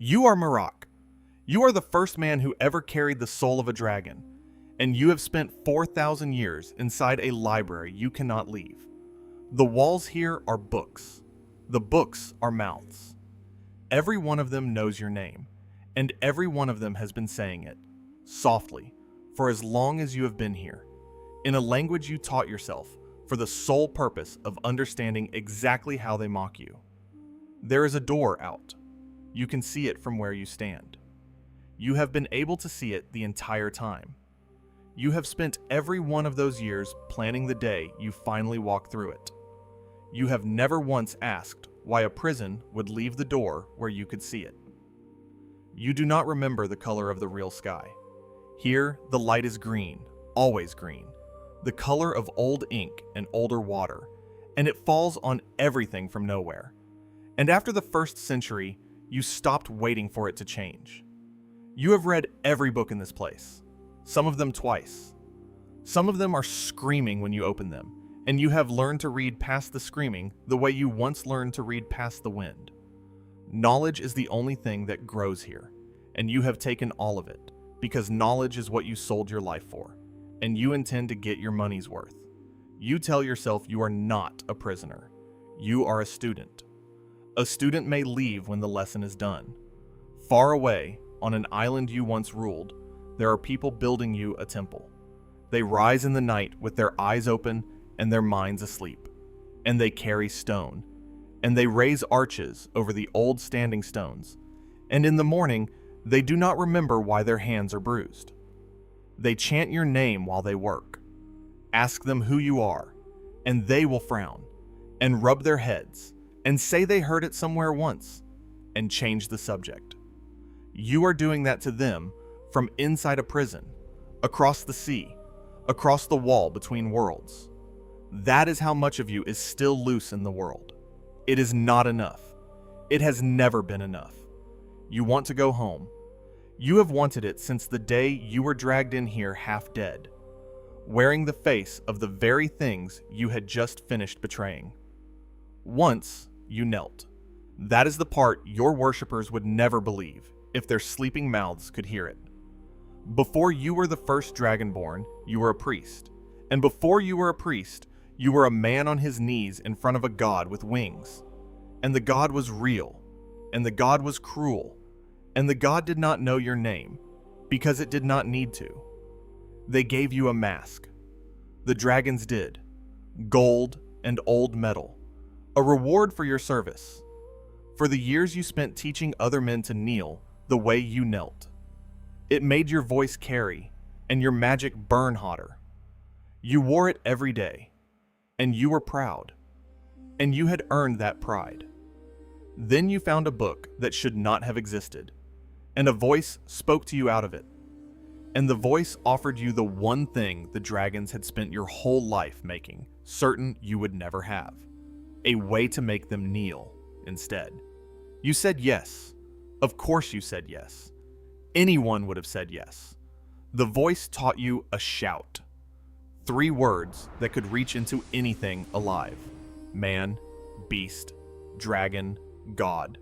You are Miraak. You are the first man who ever carried the soul of a dragon, and you have spent 4,000 years inside a library you cannot leave. The walls here are books. The books are mouths. Every one of them knows your name, and every one of them has been saying it, softly, for as long as you have been here, in a language you taught yourself, for the sole purpose of understanding exactly how they mock you. There is a door out. You can see it from where you stand. You have been able to see it the entire time. You have spent every one of those years planning the day you finally walk through it. You have never once asked why a prison would leave the door where you could see it. You do not remember the color of the real sky. Here, the light is green, always green, the color of old ink and older water, and it falls on everything from nowhere. And after the first century, you stopped waiting for it to change. You have read every book in this place, some of them twice. Some of them are screaming when you open them, and you have learned to read past the screaming the way you once learned to read past the wind. Knowledge is the only thing that grows here, and you have taken all of it, because knowledge is what you sold your life for, and you intend to get your money's worth. You tell yourself you are not a prisoner. You are a student. A student may leave when the lesson is done. Far away, on an island you once ruled, there are people building you a temple. They rise in the night with their eyes open and their minds asleep, and they carry stone, and they raise arches over the old standing stones, and in the morning they do not remember why their hands are bruised. They chant your name while they work. Ask them who you are, and they will frown, and rub their heads, and say they heard it somewhere once, and change the subject. You are doing that to them from inside a prison, across the sea, across the wall between worlds. That is how much of you is still loose in the world. It is not enough. It has never been enough. You want to go home. You have wanted it since the day you were dragged in here half dead, wearing the face of the very things you had just finished betraying. Once, you knelt. That is the part your worshippers would never believe if their sleeping mouths could hear it. Before you were the first Dragonborn, you were a priest. And before you were a priest, you were a man on his knees in front of a god with wings. And the god was real. And the god was cruel. And the god did not know your name, because it did not need to. They gave you a mask. The dragons did. Gold and old metal. A reward for your service. For the years you spent teaching other men to kneel the way you knelt. It made your voice carry, and your magic burn hotter. You wore it every day, and you were proud, and you had earned that pride. Then you found a book that should not have existed, and a voice spoke to you out of it. And the voice offered you the one thing the dragons had spent your whole life making certain you would never have. A way to make them kneel instead. You said yes. Of course you said yes. Anyone would have said yes. The voice taught you a shout. 3 words that could reach into anything alive. Man, beast, dragon, god.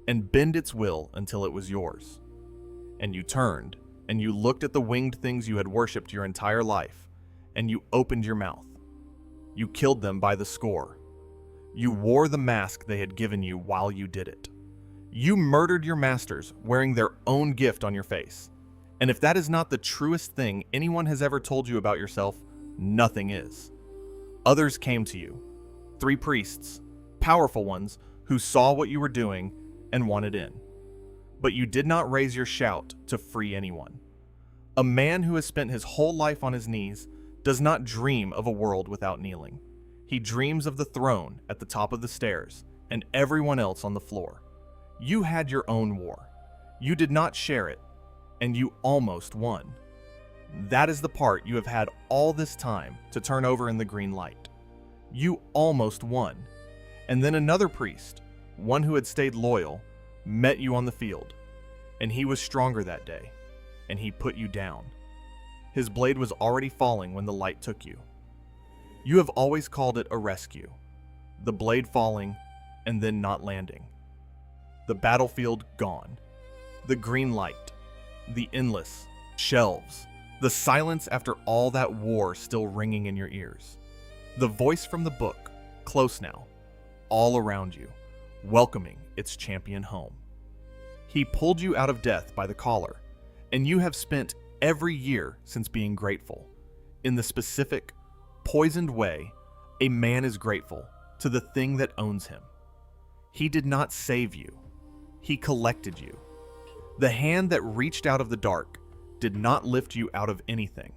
And bend its will until it was yours. And you turned, and you looked at the winged things you had worshipped your entire life, and you opened your mouth. You killed them by the score. You wore the mask they had given you while you did it. You murdered your masters wearing their own gift on your face. And if that is not the truest thing anyone has ever told you about yourself, nothing is. Others came to you. 3 priests, powerful ones, who saw what you were doing and wanted in. But you did not raise your shout to free anyone. A man who has spent his whole life on his knees does not dream of a world without kneeling. He dreams of the throne at the top of the stairs and everyone else on the floor. You had your own war. You did not share it, and you almost won. That is the part you have had all this time to turn over in the green light. You almost won. And then another priest, one who had stayed loyal, met you on the field, and he was stronger that day, and he put you down. His blade was already falling when the light took you. You have always called it a rescue, the blade falling and then not landing. the battlefield gone. The green light, the endless shelves, the silence after all that war still ringing in your ears. The voice from the book, close now, all around you, welcoming its champion home. He pulled you out of death by the collar, and you have spent every year since being grateful. In the specific, poisoned way, a man is grateful to the thing that owns him. He did not save you. He collected you. The hand that reached out of the dark did not lift you out of anything.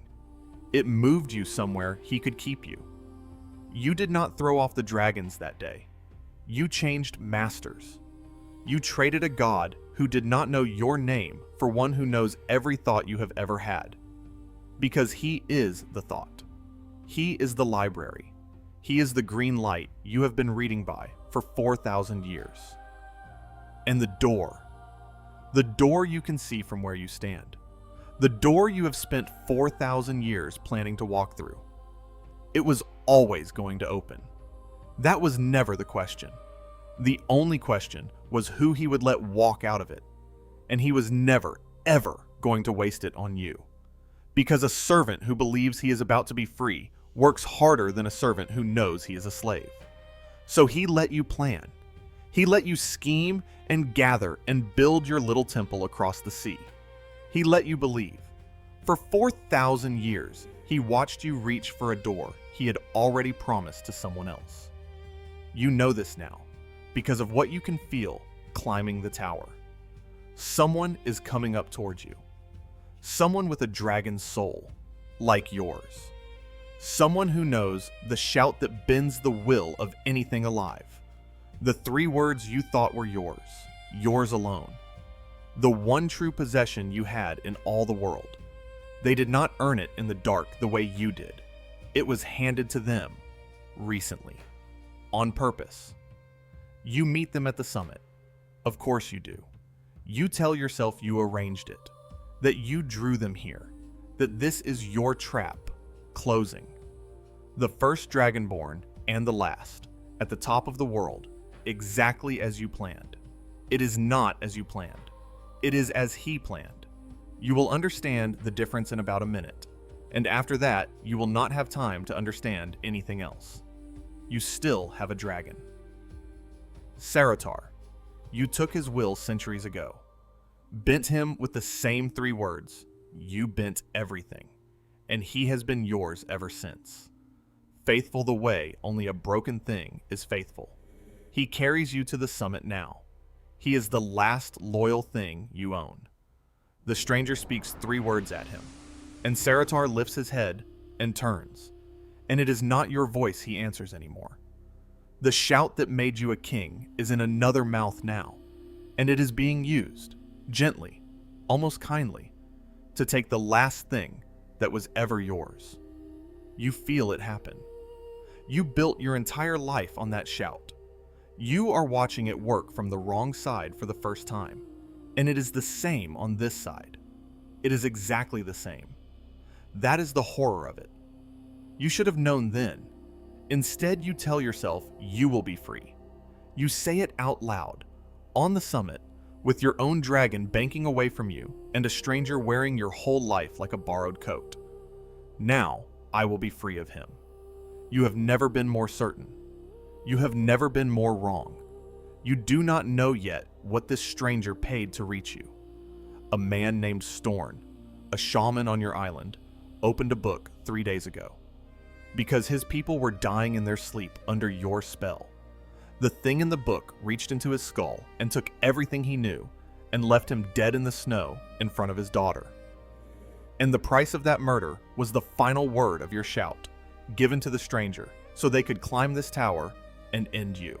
It moved you somewhere he could keep you. You did not throw off the dragons that day. You changed masters. You traded a god who did not know your name for one who knows every thought you have ever had. Because he is the thought. He is the library. He is the green light you have been reading by for 4,000 years. And the door you can see from where you stand. The door you have spent 4,000 years planning to walk through. It was always going to open. That was never the question. The only question was who he would let walk out of it. And he was never, ever going to waste it on you. Because a servant who believes he is about to be free works harder than a servant who knows he is a slave. So he let you plan. He let you scheme and gather and build your little temple across the sea. He let you believe. For 4,000 years, he watched you reach for a door he had already promised to someone else. You know this now, because of what you can feel climbing the tower. Someone is coming up towards you. Someone with a dragon's soul, like yours. Someone who knows the shout that bends the will of anything alive. The 3 words you thought were yours alone. The one true possession you had in all the world. They did not earn it in the dark the way you did. It was handed to them, recently, on purpose. You meet them at the summit. Of course you do. You tell yourself you arranged it, that you drew them here, that this is your trap, closing. The first Dragonborn and the last, at the top of the world, exactly as you planned. It is not as you planned. It is as he planned. You will understand the difference in about a minute, and after that, you will not have time to understand anything else. You still have a dragon. Saratar, you took his will centuries ago. Bent him with the same 3 words. You bent everything, and he has been yours ever since. Faithful the way only a broken thing is faithful. He carries you to the summit now. He is the last loyal thing you own. The stranger speaks 3 words at him, and Saratar lifts his head and turns, and it is not your voice he answers anymore. The shout that made you a king is in another mouth now, and it is being used, gently, almost kindly, to take the last thing that was ever yours. You feel it happen. You built your entire life on that shout. You are watching it work from the wrong side for the first time, and it is the same on this side. It is exactly the same. That is the horror of it. You should have known then. Instead, you tell yourself you will be free. You say it out loud, on the summit, with your own dragon banking away from you and a stranger wearing your whole life like a borrowed coat. Now, I will be free of him. You have never been more certain. You have never been more wrong. You do not know yet what this stranger paid to reach you. A man named Storn, a shaman on your island, opened a book 3 days ago. Because his people were dying in their sleep under your spell. The thing in the book reached into his skull and took everything he knew and left him dead in the snow in front of his daughter. And the price of that murder was the final word of your shout, given to the stranger so they could climb this tower and end you.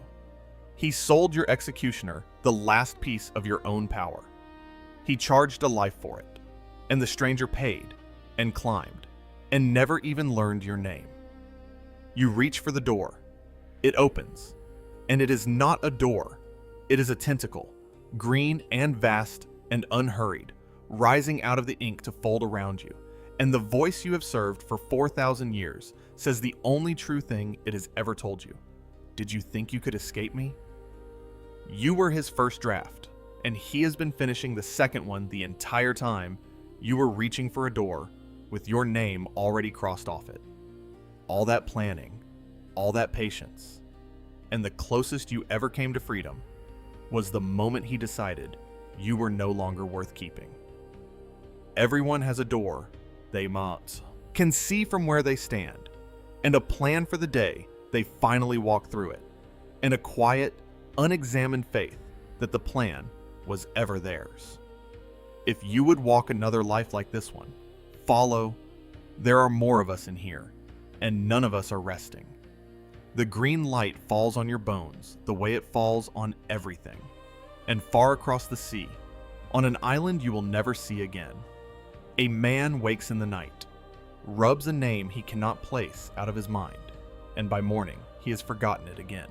He sold your executioner the last piece of your own power. He charged a life for it, and the stranger paid and climbed and never even learned your name. You reach for the door. It opens, and it is not a door. It is a tentacle, green and vast and unhurried, rising out of the ink to fold around you, and the voice you have served for 4,000 years says the only true thing it has ever told you. Did you think you could escape me? You were his first draft, and he has been finishing the second one the entire time you were reaching for a door with your name already crossed off it. All that planning, all that patience, and the closest you ever came to freedom was the moment he decided you were no longer worth keeping. Everyone has a door they can see from where they stand, and a plan for the day they finally walk through it, and a quiet, unexamined faith that the plan was ever theirs. If you would walk another life like this one, follow. There are more of us in here, and none of us are resting. The green light falls on your bones the way it falls on everything, and far across the sea, on an island you will never see again, a man wakes in the night, rubs a name he cannot place out of his mind, and by morning he has forgotten it again.